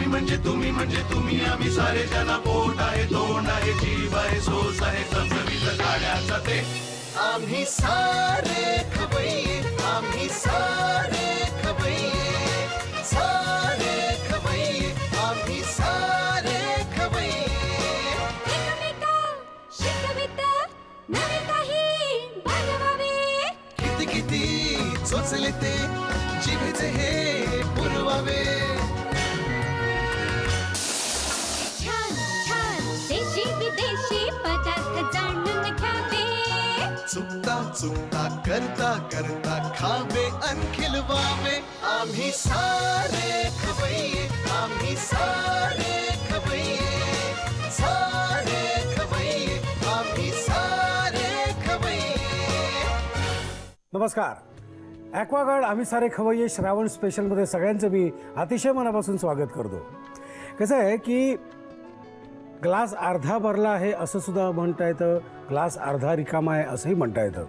म्हणजे तुम्ही आम्ही सारे जना पोट आहे तोंड आहे जीव आहे सोस आहे चमचमीत गाण्याचा ते आम्ही सारे खवय्ये आम्ही सारे खवय्ये सारे खवय्ये आम्ही सारे खवय्ये एकमेका शिकवित नवे काही बनवावे किती किती चोचले ते जिभेचे हे पुरवावे विदेशी पदार्थ जाणून घ्यावे चुकता चुकता करता करता खावे अन खिलवावे आम्ही सारे खवय्ये आम्ही सारे खवय्ये सारे खवय्ये आम्ही सारे खवय्ये। नमस्कार, ॲक्वागार्ड आम्ही सारे खवय्ये श्रावण स्पेशलमध्ये सगळ्यांचं मी अतिशय मनापासून स्वागत करतो। कसं आहे की ग्लास अर्धा भरला आहे असं सुद्धा म्हणता येतं, ग्लास अर्धा रिकामा आहे असंही म्हणता येतं।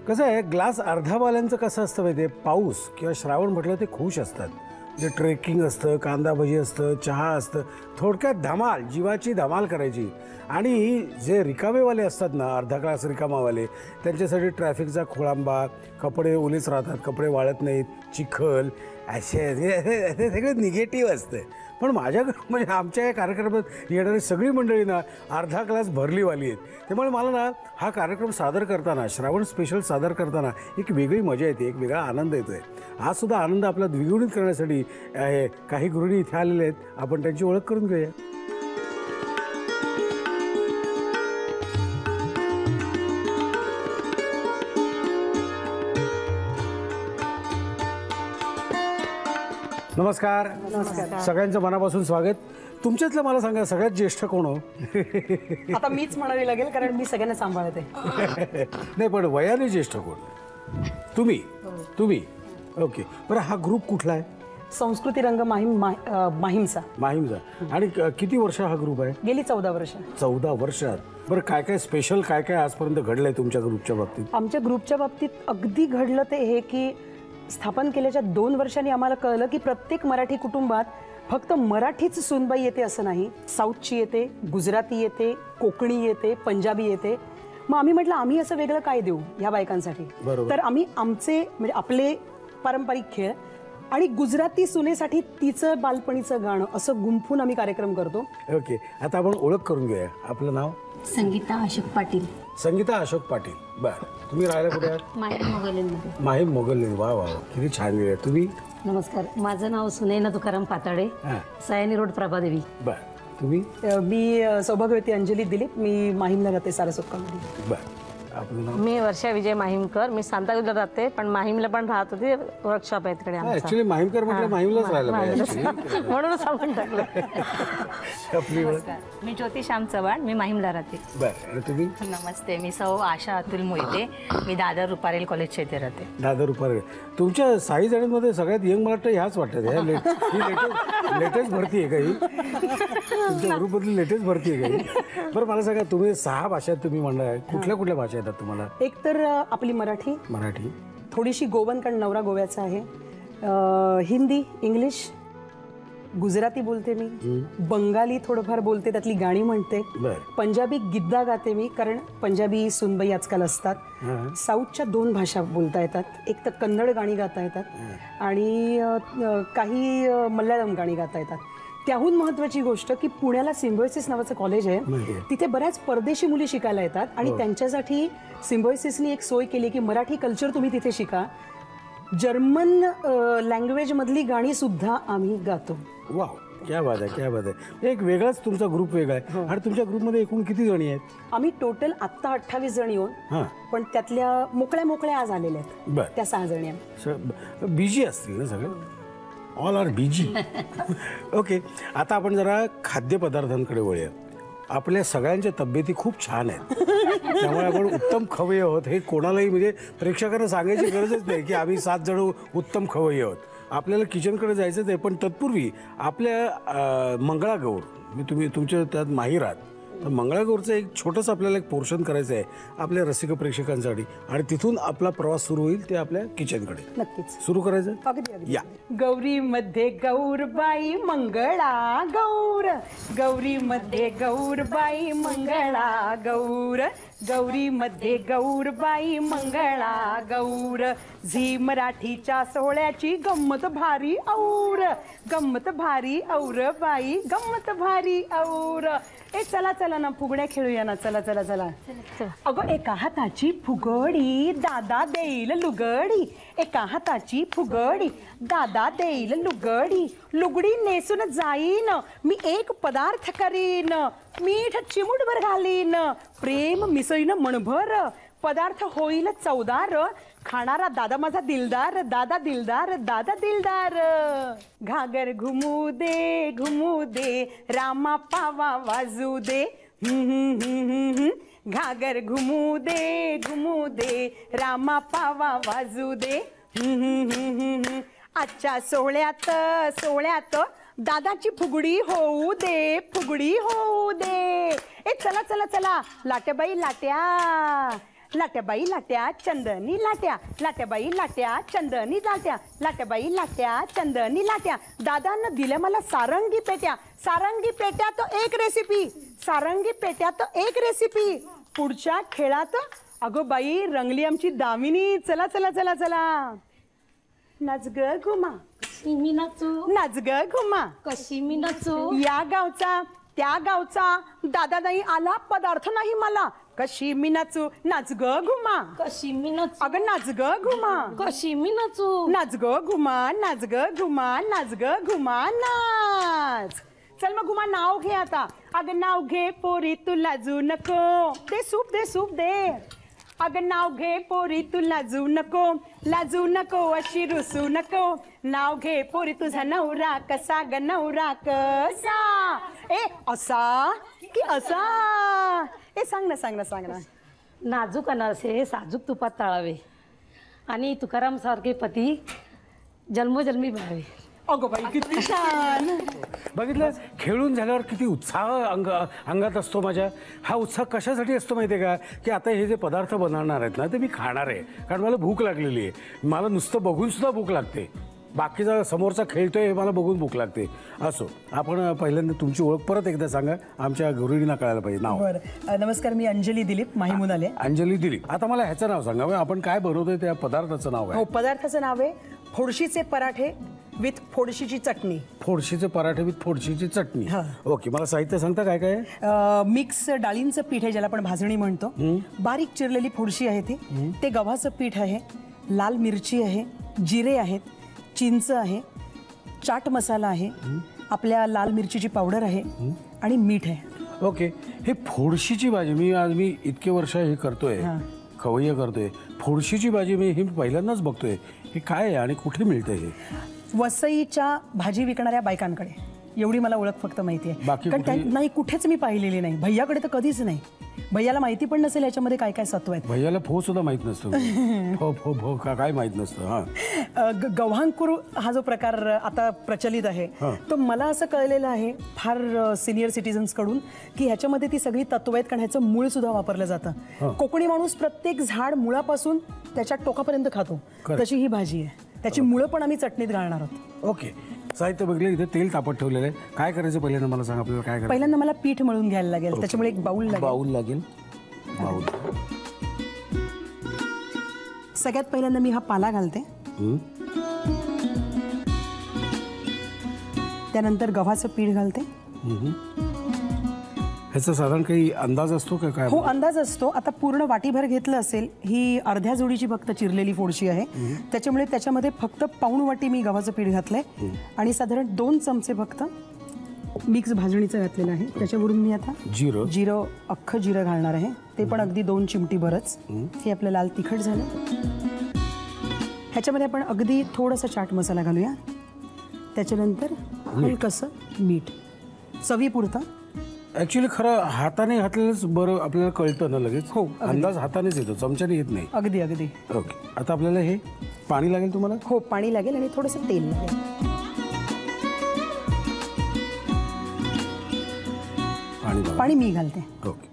कसं आहे, ग्लास अर्धावाल्यांचं कसं असतं माहिती आहे, पाऊस किंवा श्रावण म्हटलं ते खुश असतात, म्हणजे ट्रेकिंग असतं, कांदा भजी असतं, चहा असतं, थोडक्यात धमाल, जीवाची धमाल करायची। आणि जे रिकामेवाले असतात ना, अर्धा ग्लास रिकामावाले, त्यांच्यासाठी ट्रॅफिकचा खोळंबा, कपडे ओलेच राहतात, कपडे वाळत नाहीत, चिखल, असे सगळे निगेटिव्ह असते। पण माझ्याकडे म्हणजे आमच्या या कार्यक्रमात येणारी सगळी मंडळी ना अर्धा ग्लास भरलीवाली आहेत, त्यामुळे मला ना हा कार्यक्रम सादर करताना, श्रावण स्पेशल सादर करताना एक वेगळी मजा येते, एक वेगळा आनंद येतो आहे। हा सुद्धा आनंद आपला द्विगुणित करण्यासाठी काही गृहिणी इथे आलेले आहेत, आपण त्यांची ओळख करून घेऊया। नमस्कार, सगळ्यांचं मनापासून स्वागत। तुमच्यातलं मला सांगा, सगळ्यात ज्येष्ठ कोण हो? आता मीच म्हणावी लागेल, कारण मी सगळ्यांना सांभाळते। नाही, पण वयाने ज्येष्ठ कोण? तुम्ही तुम्ही ओके, बरं हा ग्रुप कुठला आहे? संस्कृती रंग माहीमचा। आणि किती वर्ष हा ग्रुप आहे? गेली 14 वर्ष। 14 वर्षात। बरं, काय काय स्पेशल काय काय आजपर्यंत घडलंय तुमच्या ग्रुपच्या बाबतीत? आमच्या ग्रुपच्या बाबतीत अगदी घडलं ते हे की स्थापन केल्याच्या 2 वर्षांनी आम्हाला कळलं की प्रत्येक मराठी कुटुंबात फक्त मराठीच सुनबाई येते असं नाही, साऊथची येते, गुजराती येते, कोकणी येते, पंजाबी येते। मग आम्ही म्हटलं आम्ही असं वेगळं काय देऊ ह्या बायकांसाठी, तर आम्ही आमचे म्हणजे आपले पारंपरिक खेळ आणि गुजराती सुनेसाठी तिचं बालपणीचं गाणं असं गुंफून आम्ही कार्यक्रम करतो। ओके, आता आपण ओळख करून घेऊया। आपलं नाव? संगीता अशोक पाटील। संगीता अशोक पाटील, बरं। तुम्ही राहायला कुठे आहात? माहीम मोगलमध्ये। वा वा, किती छान वेळ। तुम्ही? नमस्कार, माझं नाव सुनैना तुकाराम पाताडे, सयानी रोड, प्रभादेवी। बरं, तुम्ही? मी सौभाग्यवती अंजली दिलीप, मी माहीमला राहते, सारस्वतमध्ये। बरं, आपलं नाव? मी वर्षा विजय माहीमकर, मी सांताक्रूजला राहते, पण माहीमला पण राहत होती, वर्कशॉप आहे तिकडे आमचा। ऍक्च्युली माहीमकर म्हटलं माहीमलाच राहायला पाहिजे, म्हणूनच आपण टाकलं। आपली ओळख? मी ज्योती श्याम चव्हाण, मी माहीमला राहते। बरं, आणि तुम्ही? नमस्ते, मी सौ आशा अतुल मोहिते, मी दादर रुपारेल कॉलेजच्या इथे राहते। दादर रुपारेल। तुमच्या 6 जणांमध्ये सगळ्यात यंग मला वाटतं ह्याच वाटतात, लेटेस्ट भरती आहे काही तुमच्या ग्रुपमधली, लेटेस्ट भरती आहे काही? बरं, मला सांगा, तुम्ही 6 भाषा तुम्ही म्हणताय, कुठल्या कुठल्या भाषा येतात तुम्हाला? एक तर आपली मराठी, थोडीशी गोवन, कारण नवरा गोव्याचा आहे, हिंदी, इंग्लिश, गुजराती बोलते मी, बंगाली थोडंफार बोलते, त्यातली गाणी म्हणते, पंजाबी गिद्दा गाते मी, कारण पंजाबी सुनबाई आजकाल असतात, साऊथच्या 2 भाषा बोलता येतात, एक तर कन्नड गाणी गाता येतात आणि काही मल्याळम गाणी गाता येतात। त्याहून महत्त्वाची गोष्ट की पुण्याला सिम्बायोसिस नावाचं कॉलेज आहे, तिथे बऱ्याच परदेशी मुली शिकायला येतात आणि त्यांच्यासाठी सिम्बायोसिसनी एक सोय केली की मराठी कल्चर तुम्ही तिथे शिका, जर्मन लँग्वेज मधली गाणी सुद्धा आम्ही गातो। वाव, क्या बात आहे, क्या बात आहे। एक वेगळाच तुमचा ग्रुप वेगळा आहे। आणि तुमच्या ग्रुपमध्ये एकूण किती जणी आहेत? आम्ही टोटल आत्ता 28 जणी आहोत, पण त्यातल्या मोकळ्या आज आलेल्या आहेत, त्या 6 जणी बिजी असतील ना सगळे? All R busy. ओके, आता आपण जरा खाद्यपदार्थांकडे वळूया। आपल्या सगळ्यांच्या तब्येती खूप छान आहेत, त्यामुळे आपण उत्तम खवय्ये आहोत हे कोणालाही, म्हणजे प्रेक्षकांना सांगायची गरजच नाही की आम्ही 7 जण उत्तम खवय्ये आहोत। आपल्याला किचनकडे जायचंच आहे, पण तत्पूर्वी आपल्या मंगळागौर, तुम्ही तुमच्या त्यात माहीर आहात, तर मंगळागौरचं एक छोटंसं आपल्याला एक पोर्शन करायचं आहे आपल्या रसिक प्रेक्षकांसाठी आणि तिथून आपला प्रवास सुरू होईल ते आपल्या किचनकडे. नक्कीच सुरू करायचं. अगदी अगदी. या. गौरी मध्ये गौरबाई मंगळा गौर, गौरी मध्ये गौरबाई मंगळा गौर, गौरी मध्ये गौरबाई मंगळा गौर. झी मराठीच्या सोहळ्याची गंमत भारी और, गंमत भारी और बाई, गंमत भारी और. ए चला चला ना फुगड्या खेळूया ना. चला चला चला. अगं एका हाताची फुगडी दादा देईल लुगडी, एका हाताची फुगडी दादा देईल लुगडी. लुगडी नेसून जाईन मी एक पदार्थ करीन, मीठ चिमुटभर घालीन, प्रेम मिसळीन मनभर, पदार्थ होईल चवदार, खाणारा दादा माझा दिलदार, दादा दिलदार, दादा दिलदार. घागर घुमू दे रामा पावा वाजू दे, घागर घुमू दे रामा पावा वाजू दे. आजच्या सोहळ्यात दादाची फुगडी होऊ दे, फुगडी होऊ दे. ए चला चला चला. लाट्याबाई लाट्या, लाट्याबाई लाट्या चंदनी लाट्या, लाट्याबाई लाट्या चंदनी लाट्या, लाट्याबाई लाट्या चंदनी लाट्या. दादानं दिल्या मला सारंगी पेट्या, सारंगी पेट्या तो एक रेसिपी, सारंगी पेट्या तो एक रेसिपी. पुढच्या खेळात अगो बाई रंगली आमची दामिनी. चला चला चला चला. नाच ग घुमा, कशी मी नाचू, नाच ग घुमा, कशी मी नाचू. या गावचा त्या गावचा दादा नाही आला पदार्थ नाही मला, कशी मी नाचू. नाच ग घुमा, कशी मी नाचू. अगं नाच ग घुमा, कशी मी नाचू. नाच ग घुमा, नाच ग घुमा, नाच ग घुमा नाच. चल मग घुमा नाव घे आता. अगं नाव घे पोरी तू लाजू नको, दे सूप दे सूप दे. अगं नाव घे पोरी तू लाजू नको, लाजू नको अशी रुसू नको. नाव घे पोरी तुझा नवरा कसा ग नवरा कसा. ए असा की असा. ए सांग ना सांग ना सांग ना. नाजूक अनारसे साजूक तुपात तळावे आणि तुकाराम सारखे पती जन्मोजन्मी मिळावे. अगो बाई किती छान. बघितलं खेळून झाल्यावर किती उत्साह अंगात असतो माझ्या. हा उत्साह कशासाठी असतो माहिती आहे का, की आता हे जे पदार्थ बनवणार आहेत ना ते मी खाणार आहे, कारण मला भूक लागलेली आहे. मला नुसतं बघून सुद्धा भूक लागते, बाकीचा समोरचा खेळतोय हे मला बघून भूक लागते. असो आपण पहिल्यांदा तुमची ओळख परत एकदा सांगा, आमच्या गौरींना कळायला पाहिजे नाव. बरं नमस्कार, मी अंजली दिलीप माहीमून आले. अंजली दिलीप. आता मला ह्याचं नाव सांगा, आपण काय बनवतोय त्या पदार्थाचं नाव हो आहे. पदार्थाचं नाव आहे फोडशीचे पराठे विथ फोडशीची चटणी. फोडशीचे पराठे विथ फोडशीची चटणी. हा. ओके, मला साहित्य सांगता काय काय आहे. मिक्स डाळींचं पीठ आहे ज्याला आपण भाजणी म्हणतो, बारीक चिरलेली फोडशी आहे ती, ते गव्हाचं पीठ आहे, लाल मिरची आहे, जिरे आहेत, चिंच आहे, चाट मसाला आहे, आपल्या लाल मिरचीची पावडर आहे आणि मीठ आहे. ओके, हे फोडशीची भाजी मी इतके वर्ष हे करतोय, खवय्या करतोय. फोडशीची भाजी मी ही पहिल्यांदाच बघतोय. हे काय आहे आणि कुठे मिळतं हे. वसईच्या भाजी विकणाऱ्या बायकांकडे एवढी मला ओळख फक्त माहिती आहे, बाकी कारण नाही कुठेच मी पाहिलेली नाही. भैयाकडे तर कधीच नाही. भैयाला माहिती पण नसेल याच्यामध्ये काय काय सत्व आहेत. भैयाला फो सुद्धा माहित नसतं. फो काय माहित नसतं. हा, गव्हांकुर हा जो प्रकार आता प्रचलित आहे तो मला असं कळलेलं आहे फार सिनियर सिटीजन्स कडून की ह्याच्यामध्ये ती सगळी तत्व आहेत, कारण ह्याचं मूळ सुद्धा वापरलं जातं. कोकणी माणूस प्रत्येक झाड मुळापासून त्याच्या टोकापर्यंत खातो, तशी ही भाजी आहे. त्याची मुळं पण आम्ही चटणीत घालणार आहोत. ओके, साहित्य बघले इथे तेल तापत ठेवलेलं आहे. काय करायचं पहिल्यांदा मला सांग, आपल्याला काय करायचं. पहिल्यांदा मला पीठ मळून घ्यायला लागेल, त्याच्यामुळे एक बाऊल लागेल. सगळ्यात पहिल्यांदा मी हा पाला घालते, त्यानंतर गव्हाचं पीठ घालते. ह्याचा साधारण काही अंदाज असतो का काय. हो अंदाज असतो. आता पूर्ण वाटीभर घेतलं असेल, ही अर्ध्या जोडीची फक्त चिरलेली फोडशी आहे, त्याच्यामुळे त्याच्यामध्ये फक्त पाऊण वाटी मी गव्हाचं पीठ घातलंय आणि साधारण 2 चमचे फक्त मिक्स भाजणीचं घातलेलं आहे. त्याच्यावरून मी आता जिरं अख्खं जिरं घालणार आहे, ते पण अगदी 2 चिमटी भरच. हे आपलं लाल तिखट झालं. ह्याच्यामध्ये आपण अगदी थोडंसं चाट मसाला घालूया, त्याच्यानंतर हलकंसं मीठ चवीपुरतं. ऍक्च्युली खरं हाताने घातलेलंच बरं, आपल्याला कळतं ना लगेच. हो, अंदाज हातानेच येतो, चमच्याने येत नाही. अगदी अगदी. ओके, आता आपल्याला हे पाणी लागेल तुम्हाला. हो पाणी लागेल आणि थोडंसं तेल लागेल. पाणी मी घालते. ओके.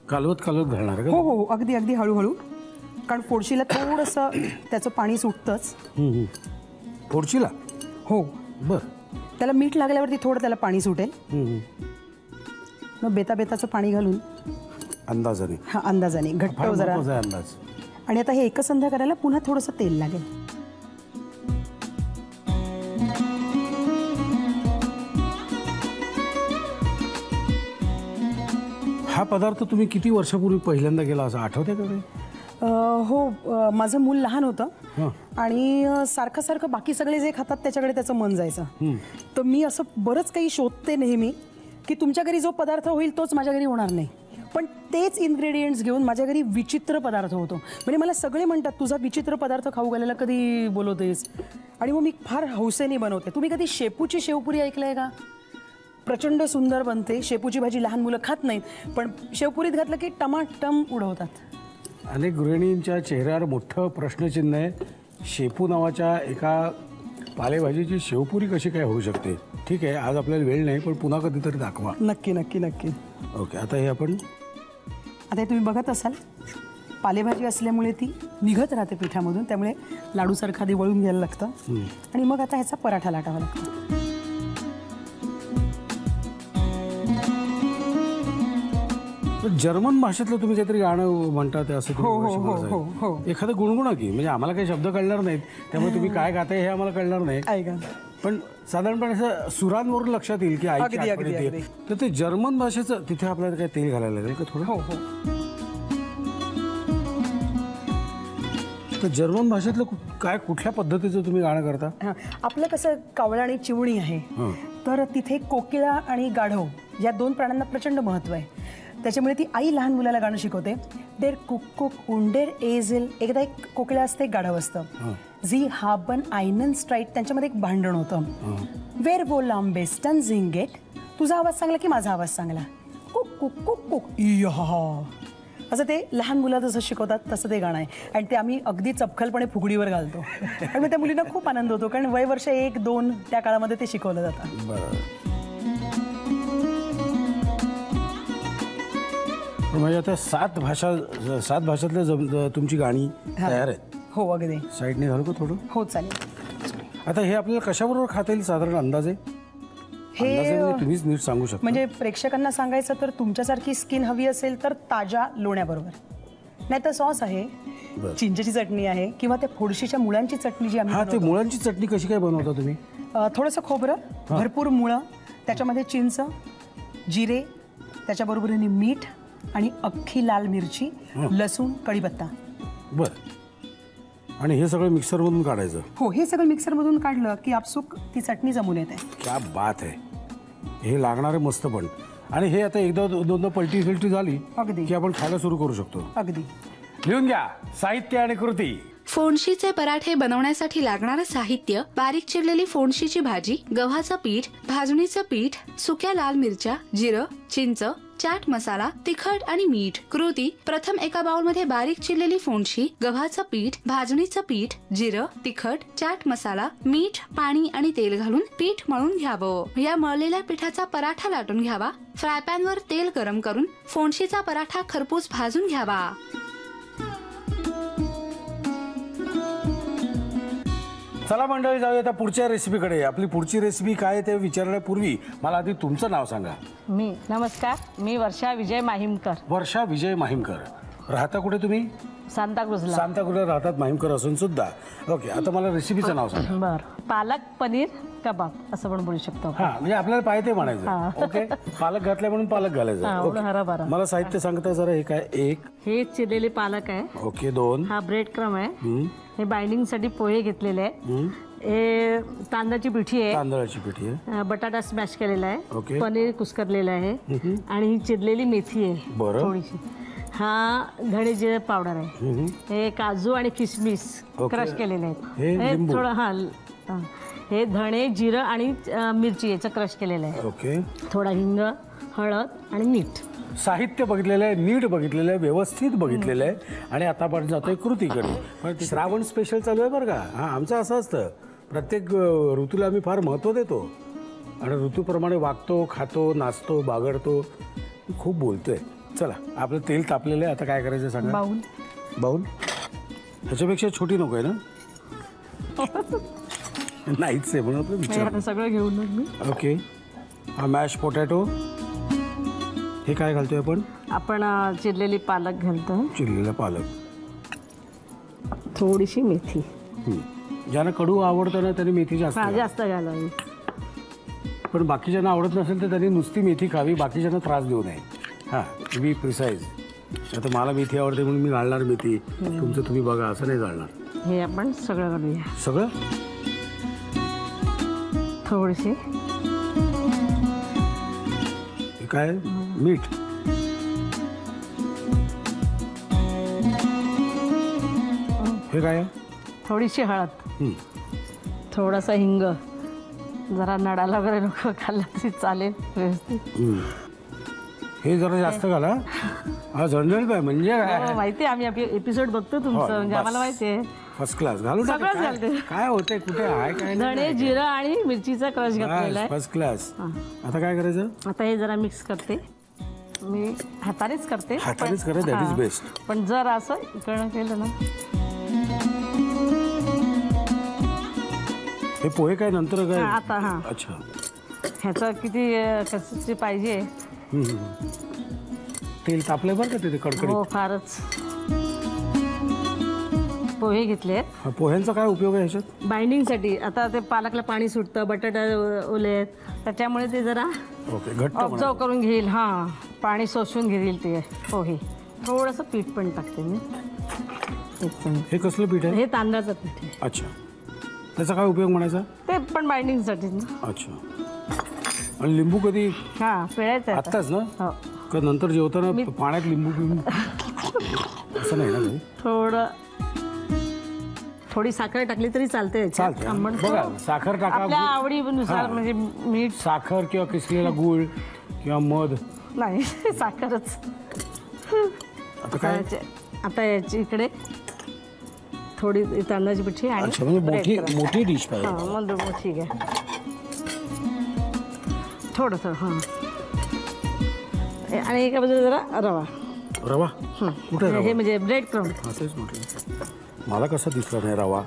कालवत घालणार का? हो हो अगदी अगदी हळूहळू, कारण फोडशीला थोडंसं त्याचं पाणी सुटतंच. फोडशीला? हो. बर. त्याला मीठ लागल्यावरती थोडं त्याला पाणी सुटेल. मग बेताचं पाणी घालून अंदाजाने. हा अंदाजाने घट्ट जरा अंदाज. आणि आता हे एकसंध करायला पुन्हा थोडंसं तेल लागेल. हा पदार्थ तुम्ही किती वर्षापूर्वी पहिल्यांदा केला असं आठवतंय का काही? हो, माझं मूल लहान होतं आणि सारखं बाकी सगळे जे खातात त्याच्याकडे त्याचं मन जायचं. तर मी असं बरंच काही शोधते नेहमी की तुमच्या घरी जो पदार्थ होईल तोच माझ्या घरी होणार नाही, पण तेच इन्ग्रेडियंट्स घेऊन माझ्या घरी विचित्र पदार्थ होतो. म्हणजे मला सगळे म्हणतात तुझा विचित्र पदार्थ खाऊ घालायला कधी बोलवतेस, आणि मग मी फार हौसेने बनवते. तुम्ही कधी शेपूची शेवपुरी ऐकलंय का? प्रचंड सुंदर बनते. शेपूची भाजी लहान मुलं खात नाहीत, पण शेवपुरीत घातलं की टमाटम उडवतात. अनेक गृहिणींच्या चेहऱ्यावर मोठं प्रश्नचिन्ह आहे. शेपू नावाच्या एका पालेभाजीची शेवपुरी कशी काय होऊ शकते? ठीक आहे, आज आपल्याला वेळ नाही, पण पुन्हा कधीतरी दाखवा. नक्की नक्की नक्की. ओके. आता हे आपण आता तुम्ही बघत असाल पालेभाजी असल्यामुळे ती निघत राहते पिठामधून, त्यामुळे लाडूसारखा आधी वळून घ्यायला लागतं. आणि मग आता ह्याचा पराठा लाटावा लागतो. जर्मन भाषेतलं तुम्ही काहीतरी गाणं म्हणता ते असं एखादं गुणगुणा की, म्हणजे आम्हाला काही शब्द कळणार नाहीत, त्यामुळे तुम्ही काय गाताय हे आम्हाला कळणार नाही. ऐका, पण साधारणपणे असं सुरांवरून लक्षात येईल की आईची आठवण येते. तर ते जर्मन भाषेचं तिथे आपल्याला काय तेल घालायला लागेल का थोडं? हो हो. तर जर्मन भाषेतलं काय कुठल्या पद्धतीचं तुम्ही गाणं करता? आपलं कसं कावळा आणि चिवणी आहे, तर तिथे कोकिळा आणि गाढव या दोन प्राण्यांना प्रचंड महत्त्व आहे. त्याच्यामुळे ती आई लहान मुलाला गाणं शिकवते. डेर कुक कुक उंडेर एझेल. एकदा एक कोकिळा असते, एक गाढव असतं. झी हाबन आयनन स्ट्राईट. त्यांच्यामध्ये एक भांडण होतं. वेर वो लांबेस्टन झिंगेट. तुझा आवाज चांगला की माझा आवाज चांगला? कुक कुक कुक कुक इहा. असं ते लहान मुलं जसं शिकवतात तसं ते गाणं आहे. आणि ते आम्ही अगदी चपखलपणे फुगडीवर घालतो. आणि मग त्या मुलींना खूप आनंद होतो, कारण वय वर्ष 1-2 त्या काळामध्ये ते शिकवलं जातं. म्हणजे आता 7 भाषातल्या तुमची गाणी तयार आहेत? हो अगदी. साईडने घालू का थोडं? हो चालेल. आता हे आपल्याला कशाबरोबर खाता येईल साधारण अंदाजे? हे तुम्हीच नीट सांगू शकता. म्हणजे प्रेक्षकांना सांगायचं तर तुमच्यासारखी स्किन हवी असेल तर ताज्या लोण्याबरोबर, नाही तर सॉस आहे, चिंचेची चटणी आहे, किंवा त्या फोडशीच्या मुळांची चटणी जी आम्ही. हा, ते मुळांची चटणी कशी काय बनवता तुम्ही? थोडंसं खोबरं, भरपूर मुळं, त्याच्यामध्ये चिंच, जिरे, त्याच्याबरोबरीने मीठ आणि अख्खी लाल मिरची, लसूण, कढीपत्ता. बरं. आणि हे सगळं मिक्सरमधून काढायचं? हो, हे सगळं मिक्सरमधून काढलं की आपसूक ती चटणी जमून येते. क्या बात आहे. हे लागणार आहे मस्त. पण आणि हे आता एकदा दोनदा पलटी फिलटी झाली अगदी की आपण खायला सुरू करू शकतो. अगदी. लिहून घ्या साहित्य आणि कृती. फोडशीचे पराठे बनवण्यासाठी लागणारं साहित्य: बारीक चिरलेली फोडशीची भाजी, गव्हाचं पीठ, भाजणीचं पीठ, सुक्या लाल मिरच्या, जिरं, चिंच, चाट मसाला, तिखट आणि मीठ. कृती: प्रथम एका बाउलमध्ये बारीक चिरलेली फोडशी, गव्हाचं पीठ, भाजणीचं पीठ, जिरं, तिखट, चाट मसाला, मीठ, पाणी आणि तेल घालून पीठ मळून घ्यावं. या मळलेल्या पिठाचा पराठा लाटून घ्यावा. फ्राय पॅन वर तेल गरम करून फोडशीचा पराठा खरपूस भाजून घ्यावा. चला मंडळी, जाऊया आता पुढच्या रेसिपीकडे. आपली पुढची रेसिपी काय ते विचारण्यापूर्वी मला आधी तुमचं नाव सांगा. नमस्कार, मी वर्षा विजय माहीमकर. वर्षा विजय माहीमकर. राहता कुठे तुम्ही? सांताक्रूजला. सांताक्रूजला राहतात माहीमकर असून सुद्धा. ओके, आता मला रेसिपीचं नाव सांगा. बरं. पालक पनीर कबाब असं पण बोलू शकतो. हा, म्हणजे आपल्याला पाहिजे म्हणायचं. ओके, पालक घातलाय म्हणून पालक घालायचं. हरभरा. मला साहित्य सांगता जरा. हे काय? एक हे चिरलेले पालक आहे. ओके. 2 हा ब्रेड क्रम आहे. हे बाइंडिंग साठी पोहे घेतलेले आहे. हे तांदळाची पिठी आहे. तांदळाची पिठी आहे. बटाटा स्मॅश केलेला आहे. ओके. पनीर कुस्करलेलं आहे. आणि ही चिरलेली मेथी आहे. बरं. थोडीशी. हा धणे जिरे पावडर आहे. हे काजू आणि किशमिश क्रश केलेले आहेत. हे थोडं हे धणे, जिरं आणि मिरची याचं क्रश केलेलं आहे. ओके. थोडा हिंग, हळद आणि मीठ. साहित्य बघितलेलं आहे, नीट बघितलेलं आहे, व्यवस्थित बघितलेलं आहे. आणि आता आपण जातोय कृतीकडे. पण श्रावण स्पेशल चालू आहे बरं का. हां, आमचं असं असतं, प्रत्येक ऋतूला आम्ही फार महत्त्व देतो आणि ऋतूप्रमाणे वागतो, खातो, नाचतो, बागडतो. खूप बोलतोय. चला आपलं तेल तापलेलं आहे, आता काय करायचं सांगा. बाऊल. बाऊल ह्याच्यापेक्षा छोटी नको आहे ना? नाहीच आहे म्हणून विचार. आता सगळं घेऊन मी. ओके. हा मॅश पोटॅटो. हे काय घालतोय आपण? आपण चिरलेली पालक घालतो. चिरलेला पालक. थोडीशी मेथी. ज्यांना कडू आवडतं ना त्यांनी मेथी जास्त जास्त घालावी. पण बाकीच्यांना आवडत नसेल तर त्यांनी नुसती मेथी खावी, बाकीच्यांना त्रास देऊ नये. हां, बी प्रिसाईज. आता मला मेथी आवडते म्हणून मी घालणार मेथी, तुमचं तुम्ही बघा, असं नाही घालणार. हे आपण सगळं घालूया. सगळं थोडीशी. हे काय? मीठ. हे काय? थोडीशी हळद. थोडासा हिंग. जरा नडाला वगैरे नको खाल्ला तरी चालेल व्यवस्थित. हे जरा जास्त घाला. हा झणझणीत आहे म्हणजे माहिती आहे, आम्ही एपिसोड बघतो तुमचं, म्हणजे आम्हाला माहिती आहे. First class. घालू सगळंच घालते. काय होतंय, कुठे आहे काय? धणे, जिरं आणि मिरचीचा क्रश घातलेला आहे. First class. आता काय करायचं? आता हे जरा मिक्स करते. मी हातानेच करते. हातानेच करा, दॅट इज बेस्ट. पण जर असं इकडनं केलं ना. हे पोहे काय नंतर काय? आता हा. अच्छा. ह्याचं किती कशी पाहिजे. तेल तापलंय बरं का ते कडकडीत. हो, फारच. पोहे घेतले. पोह्यांचा काय उपयोग आहे ह्याच्यात? बाइंडिंगसाठी. आता ते पालकला पाणी सुटतं, बटाटा ओले आहेत, त्याच्यामुळे ते जरा ओके घट्ट ऑब्झर्व करून घेईल. हां, पाणी शोषून घेईल ते पोहे. थोडंसं पीठ पण टाकते मी. हे कसलं पीठ आहे? हे तांदळाचं पीठ आहे. अच्छा. त्याचा काय उपयोग म्हणायचा? ते पण बाइंडिंगसाठी ना. अच्छा. आणि लिंबू कधी? हां, पिळायचं आत्ताच ना? हो. का नंतर जेवताना पाण्यात लिंबू पिऊन? असं नाही ना? थोडी साखर टाकली तरी चालते. चालते. बघा, साखर टाका आपल्या आवडीनुसार, म्हणजे मीठ, साखर किंवा किसलेला गूळ किंवा मध. नाही, साखरच. आता काय? आता याची इकडे थोडी तांदळाची पिठी आणि म्हणजे मोठी डिश पाहिजे. हां, मग ठीक आहे. थोडंसं. हां, आणि एका बाजूला जरा रवा. रवा कुठे? हे म्हणजे ब्रेड क्रम्ब. तेच म्हटलं, मला कसं दिसलं नाही रवा.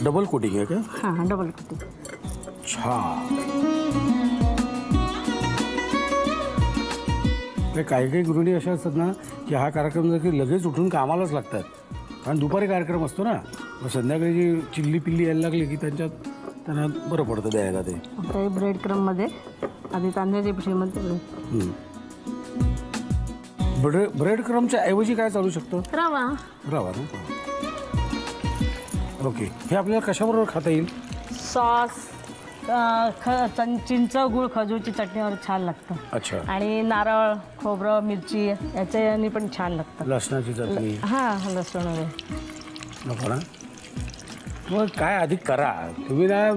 डबल कोटिंग आहे का? हां, डबल कोटिंग. छान. काही काही गृहिणी अशा असतात ना की हा कार्यक्रम जर की लगेच उठून कामालाच लागतात, कारण दुपारी कार्यक्रम असतो ना, मग संध्याकाळी जी चिल्ली पिल्ली यायला लागली की त्यांच्यात त्यांना बरं पडतं द्यायला ते. आता ब्रेड क्रम्बमध्ये आधी तांदळाच्या पिठीमध्ये ब्रेड क्रम्बच्या ऐवजी काय चालू शकतं? रवा. रवा ना. ओके. हे आपल्याला कशाबरोबर खाता येईल? सॉस, चिंच, गुळ, खजूरची चटणीवर छान लागतं. अच्छा. आणि नारळ, खोबरं, मिरची याच्याने पण छान लागतं. लसणाची चटणी. हां, लसूण वगैरे नको ना. मग काय आधी करा तुम्ही ना,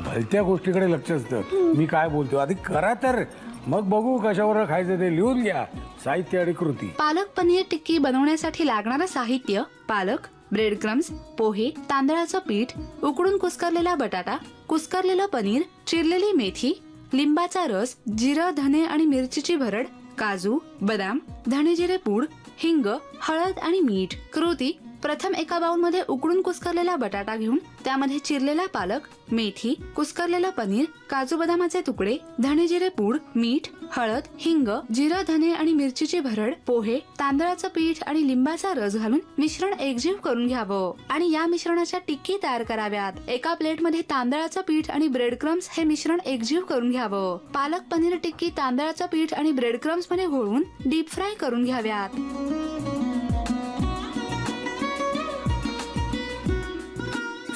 भलत्या गोष्टीकडे लक्ष असतं. मी काय बोलतो आधी करा, तर मग बघू कशावर खायचं ते लिहून घ्या. साहित्य आणि कृती. पालक पनीर टिक्की बनवण्यासाठी लागणारं साहित्य: पालक, ब्रेड क्रम्स, पोहे, तांदळाचं पीठ, उकडून कुस्करलेला बटाटा, कुस्करलेलं पनीर, चिरलेली मेथी, लिंबाचा रस, जिरं, धने आणि मिरचीची भरड, काजू, बदाम, धणे जिरे पूड, हिंग, हळद आणि मीठ. कृती: प्रथम एका बाउलमध्ये उकडून कुस्करलेला बटाटा घेऊन त्यामध्ये चिरलेला पालक, मेथी, कुस्करलेलं पनीर, काजू बदामाचे तुकडे, धणे जिरे पूड, मीठ, हळद, हिंग, जिरं, धने आणि मिरचीची भरड, पोहे, तांदळाचं पीठ आणि लिंबाचा रस घालून मिश्रण एकजीव करून घ्यावं आणि या मिश्रणाच्या टिक्की तयार कराव्यात. एका प्लेटमध्ये तांदळाचं पीठ आणि ब्रेड क्रम्स हे मिश्रण एकजीव करून घ्यावं. पालक पनीर टिक्की तांदळाचं पीठ आणि ब्रेड क्रम्स मध्ये घोळवून डीप फ्राय करून घ्याव्यात.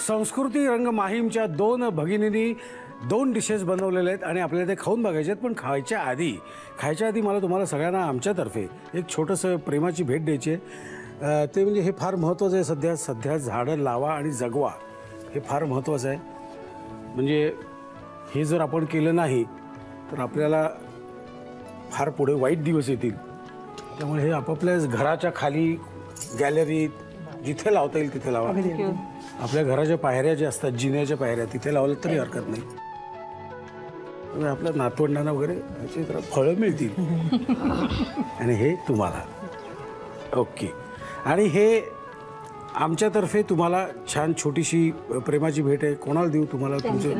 संस्कृती रंग माहीमच्या 2 भगिनींनी 2 डिशेस बनवलेले आहेत आणि आपल्याला ते खाऊन बघायचे आहेत. पण खायच्या आधी मला तुम्हाला सगळ्यांना आमच्यातर्फे एक छोटंसं प्रेमाची भेट द्यायची आहे. ते म्हणजे हे फार महत्त्वाचं आहे. सध्या झाडं लावा आणि जगवा हे फार महत्त्वाचं आहे. म्हणजे हे जर आपण केलं नाही तर आपल्याला फार पुढे वाईट दिवस येतील. त्यामुळे हे आपापल्या घराच्या खाली, गॅलरीत, जिथे लावता येईल तिथे लावा. आपल्या घराच्या पायऱ्या ज्या असतात, जिन्याच्या पायऱ्या, तिथे लावलं तरी हरकत नाही. आपल्या नातवंडांना वगैरे याची जरा फळं मिळतील. आणि हे तुम्हाला. ओके. आणि हे आमच्यातर्फे तुम्हाला छान छोटीशी प्रेमाची भेट आहे. कोणाला देऊ तुम्हाला? तुमचे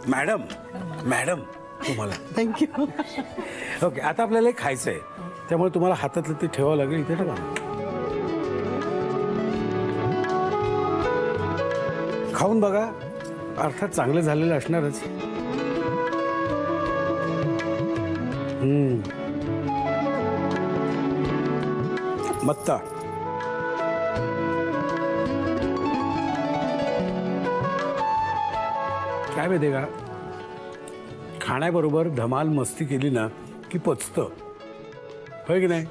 मॅडम. मॅडम तुम्हाला. थँक्यू. ओके. आता आपल्याला खायचं आहे, त्यामुळे तुम्हाला हातातलं ते ठेवावं लागेल. इथे ठेवा. खाऊन बघा, अर्थात चांगलं झालेलं असणारच. मत्ता. काय माहिती का, खाण्याबरोबर धमाल मस्ती केली ना की पचतं, होय की नाही?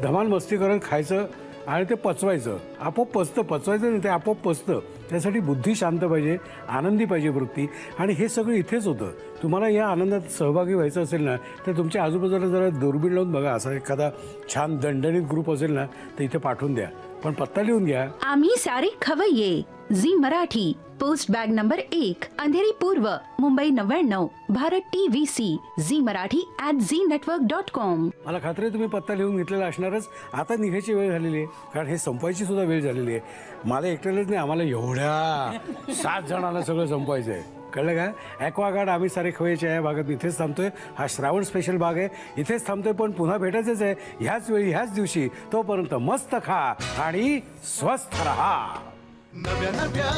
धमाल मस्ती करत खायचं आणि ते पचवायचं. आपोआप पचतं. पचवायचं नाही, ते आपोआप पचतं. त्यासाठी बुद्धी शांत पाहिजे, आनंदी पाहिजे वृत्ती. आणि हे सगळं इथेच होतं. तुम्हाला या आनंदात सहभागी व्हायचं असेल ना तर तुमच्या आजूबाजूला जरा दुर्बीण लावून बघा. असा एखादा छान दणदणीत ग्रुप असेल ना तर इथे पाठवून द्या. पण पत्ता लिहून घ्या. आम्ही सारे खवय्ये. Zee Marathi. Post bag number 1, Andheri पूर्व, Mumbai 99, Bharat TVC. Zee Marathi @ZNetwork.com. मला खात्री आहे तुम्ही पत्ता लिहून घेतलेला असणारच. आता निघायची वेळ झालेली आहे, कारण हे संपवायची सुद्धा वेळ झालेली आहे. मला एकट्यालाच नाही, आम्हाला एवढ्या 7 जणांना सगळं संपवायचं आहे. कळलं का? ॲक्वागार्ड आम्ही सारे खवय्याच्या या भागात इथेच थांबतोय. हा श्रावण स्पेशल भाग आहे, इथेच थांबतोय. पण पुन्हा भेटायचंच आहे ह्याच वेळी ह्याच दिवशी. तोपर्यंत मस्त खा आणि स्वस्थ राहा. नव्या नव्या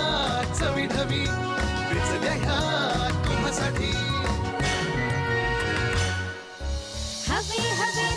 चवी ढवी विचल्या ह्या तुम्हासाठी. हवे हवे